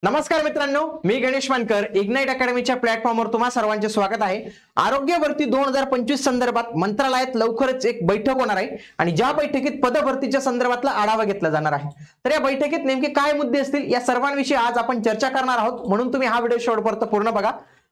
नमस्कार मित्रांनो, मी गणेश मानकर. इग्नाइट अकॅडमीच्या प्लॅटफॉर्मवर तुम्हा सर्वांचे स्वागत आहे. आरोग्य भरती 2025 संदर्भात मंत्रालयात लवकरच एक बैठक होणार आहे आणि ज्या बैठकीत पदभरतीच्या संदर्भातला आढावा घेतला जाणार आहे. तर या बैठकीत नेमके काय मुद्दे असतील या सर्वांविषयी आज आपण चर्चा करणार आहोत, म्हणून तुम्ही हा व्हिडिओ शेवटपर्यंत पूर्ण बघा.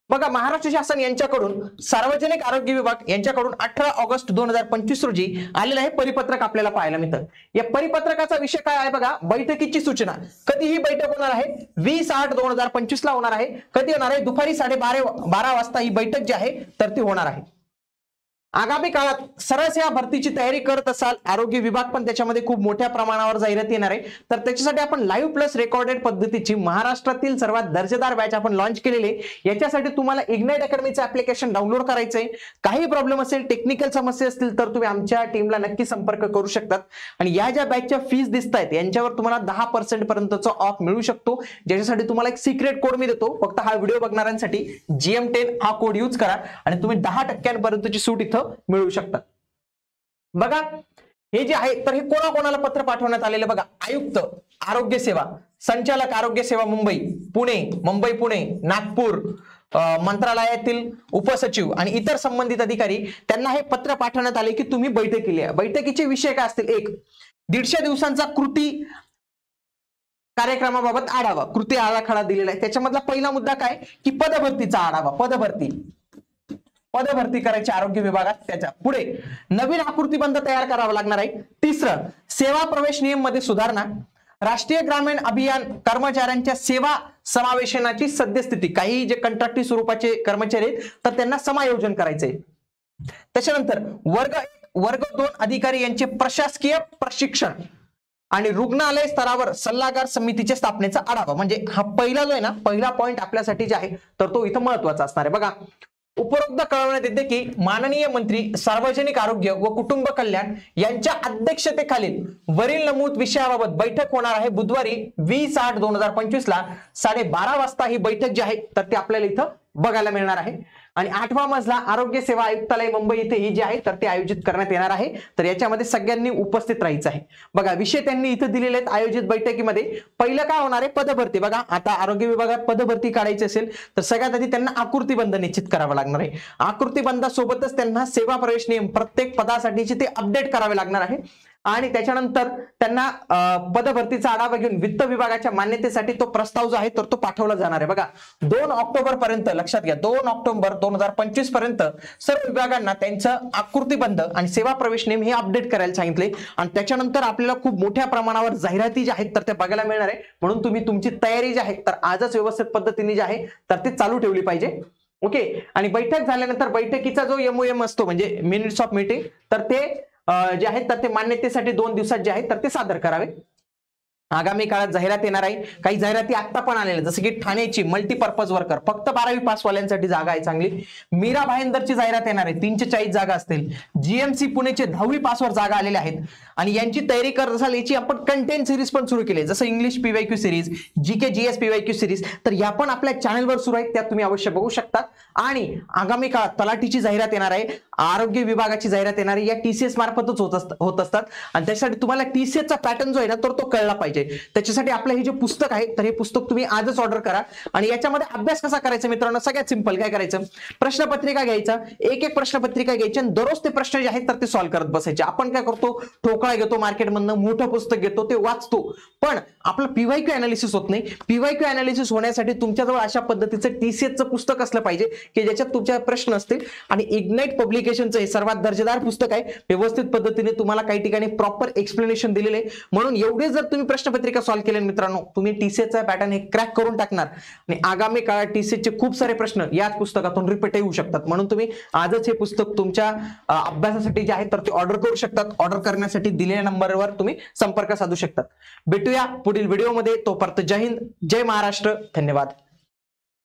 महाराष्ट्र शासन यांच्याकडून सार्वजनिक आरोग्य विभाग यांच्याकडून 18 ऑगस्ट 2025 रोजी आलेलं हे परिपत्रक आपल्याला पाहायला मिळतं. या परिपत्रकाचा विषय काय आहे बघा, बैठकीची सूचना. कधी ही बैठक होणार आहे? 20/8/2025 ला होणार आहे. कधी होणार आहे? दुपारी 12:30 वाजता ही बैठक जी आहे तर ती होणार आहे. आगामी काळात सरस या भरतीची तयारी करत असाल, आरोग्य विभाग पण त्याच्यामध्ये खूप मोठ्या प्रमाणावर जाहिरात येणार आहे, तर त्याच्यासाठी आपण लाईव्ह प्लस रेकॉर्डेड पद्धतीची महाराष्ट्रातील सर्वात दर्जेदार बॅच आपण लॉन्च केलेली आहे. याच्यासाठी तुम्हाला इग्नाइट अकॅडमीचं ऍप्लिकेशन डाउनलोड करायचं आहे. काही प्रॉब्लेम असेल, टेक्निकल समस्या असतील तर तुम्ही आमच्या टीमला नक्की संपर्क करू शकतात. आणि या ज्या बॅचच्या फीस दिसत आहेत यांच्यावर तुम्हाला 10% पर्यंतचा ऑफ मिळू शकतो, ज्याच्यासाठी तुम्हाला एक सिक्रेट कोड मी देतो. फक्त हा व्हिडिओ बघणाऱ्यांसाठी GM10 हा कोड यूज करा आणि तुम्ही 10% सूट इथं मिळू शकतात. बघा, हे जे आहे तर हे कोणाकोणाला पत्र पाठवण्यात आलेलं बघा. आयुक्त आरोग्य सेवा, संचालक आरोग्य सेवा मुंबई पुणे, नागपूर, मंत्रालयातील उपसचिव आणि इतर संबंधित अधिकारी, त्यांना हे पत्र पाठवण्यात आले की तुम्ही बैठक केली आहे. बैठकीचे विषय काय असतील? 150 दिवसांचा कृती कार्यक्रमाबाबत आढावा, कृती आराखडा दिलेला आहे. त्याच्यामधला पहिला मुद्दा काय की पदभरतीचा आढावा. पदभरती करायची आरोग्य विभागात. त्याच्या पुढे नवीन आकृतीबंध तयार करावा लागणार आहे. तिसरं, सेवा प्रवेश नियम मध्ये सुधारणा. राष्ट्रीय ग्रामीण अभियान कर्मचाऱ्यांच्या सेवा समावेशनाची सद्यस्थिती. काही जे कंत्राटी स्वरूपाचे कर्मचारी आहेत तर त्यांना समायोजन करायचंय. त्याच्यानंतर वर्ग 2 अधिकारी यांचे प्रशासकीय प्रशिक्षण आणि रुग्णालय स्तरावर सल्लागार समितीच्या स्थापनेचा आढावा. म्हणजे हा पहिला जो आहे ना, पहिला पॉइंट आपल्यासाठी जे आहे तर तो इथं महत्वाचा असणार आहे. बघा, उपरोक्त कळवण्यात येते की माननीय मंत्री सार्वजनिक आरोग्य व कुटुंब कल्याण यांच्या अध्यक्षतेखालील वरील नमूद विषयाबाबत बैठक होणार आहे बुधवारी 20/8/2025 ला 12:30 वाजता. ही बैठक जी आहे तर ती आपल्याला इथं बघायला मिळणार आहे. आणि 8वा मजला आरोग्य सेवा आयुक्तालय मुंबई इथे ही जी आहे तर ते आयोजित करण्यात येणार आहे. तर याच्यामध्ये सगळ्यांनी उपस्थित राहायचं आहे. बघा, विषय त्यांनी इथे दिलेले आहेत आयोजित बैठकीमध्ये. पहिलं काय होणार आहे? पदभरती. बघा, आता आरोग्य विभागात पदभरती काढायची असेल तर सगळ्यात आधी त्यांना आकृतीबंध निश्चित करावा लागणार आहे. आकृतीबंधासोबतच त्यांना सेवा प्रवेश नियम प्रत्येक पदासाठीचे ते अपडेट करावे लागणार आहे. आणि त्याच्यानंतर त्यांना पदभरतीचा आढावा घेऊन वित्त विभागाच्या मान्यतेसाठी तो प्रस्ताव जो आहे तर तो पाठवला जाणार आहे. बघा, 2 ऑक्टोबर पर्यंत, लक्षात घ्या, 2 ऑक्टोबर 2025 पर्यंत सर्व विभागांना त्यांचं आकृतीबंध आणि सेवा प्रवेश नियम हे अपडेट करायला सांगितले. आणि त्याच्यानंतर आपल्याला खूप मोठ्या प्रमाणावर जाहिराती ज्या आहेत तर त्या बघायला मिळणार आहे. म्हणून तुम्ही तुमची तयारी जी आहे तर आजच व्यवस्थित पद्धतीने जी आहे तर ती चालू ठेवली पाहिजे. ओके. आणि बैठक झाल्यानंतर बैठकीचा जो MOM असतो म्हणजे मिनिट्स ऑफ मीटिंग, तर ते जे आहेत तर ते मान्यतेसाठी 2 दिवसात जे आहेत तर ते सादर करावे. आगामी काळात जाहिरात येणार आहे. काही जाहिराती आता पण आलेल्या, जसं की ठाणेची मल्टीपर्पज वर्कर फक्त 12वी पास वाल्यांसाठी जागा आहे चांगली. मीरा भाईंदरची जाहिरात येणार आहे, 340 जागा असतील. GMC पुणेचे 10वी पासवर जागा आलेल्या आहेत. आणि यांची तयारी करत असाल याची आपण कंटेंट सिरीज पण सुरू केली, जसं English PYQ series, GK GS PYQ series, तर या पण आपल्या चॅनलवर सुरू आहेत, त्या तुम्ही अवश्य बघू शकता. आणि आगामी काळात तलाठीची जाहिरात येणार आहे, आरोग्य विभागाची जाहिरात येणार आहे. या TCS मार्फतच होत असतात. आणि त्यासाठी तुम्हाला TCS चा पॅटर्न जो आहे ना तर तो कळला पाहिजे. त्याच्यासाठी आपलं हे जे पुस्तक आहे तर हे पुस्तक तुम्ही आजच ऑर्डर करा. आणि याच्यामध्ये अभ्यास कसा करायचा मित्रांनो? सगळ्यात सिंपल. काय करायचं? प्रश्नपत्रिका घ्यायचा, एक प्रश्नपत्रिका घ्यायची आणि दररोज ते प्रश्न जे आहेत तर ते सॉल्व्ह करत बसायचे. आपण काय करतो? ठोकळा घेतो मार्केटमधनं, मोठं पुस्तक घेतो, ते वाचतो, पण आपलं PYQ अनालिसिस होत नाही. PYQ अनालिसिस होण्यासाठी तुमच्याजवळ अशा पद्धतीचं TCSचं पुस्तक असलं पाहिजे की ज्याच्यात तुमच्या प्रश्न असतील. आणि इग्नाइट पब्लिकेशनचं हे सर्वात दर्जेदार पुस्तक आहे. व्यवस्थित पद्धतीने तुम्हाला काही ठिकाणी प्रॉपर एक्सप्लेनेशन दिलेले आहे. म्हणून एवढे जर तुम्ही प्रश्नपत्रिका सॉल्व्ह केले मित्रांनो, तुम्ही TCSचा पॅटर्न हे क्रॅक करून टाकणार. आणि आगामी काळात TCSचे खूप सारे प्रश्न याच पुस्तकातून रिपीट येऊ शकतात. म्हणून तुम्ही आजच हे पुस्तक तुमच्या अभ्यासासाठी जे आहे तर ते ऑर्डर करू शकतात. ऑर्डर करण्यासाठी दिलेल्या नंबरवर तुम्ही संपर्क साधू शकतात. भेटूया पुढील व्हिडिओमध्ये. तोपर्यंत जय हिंद, जय महाराष्ट्र, धन्यवाद.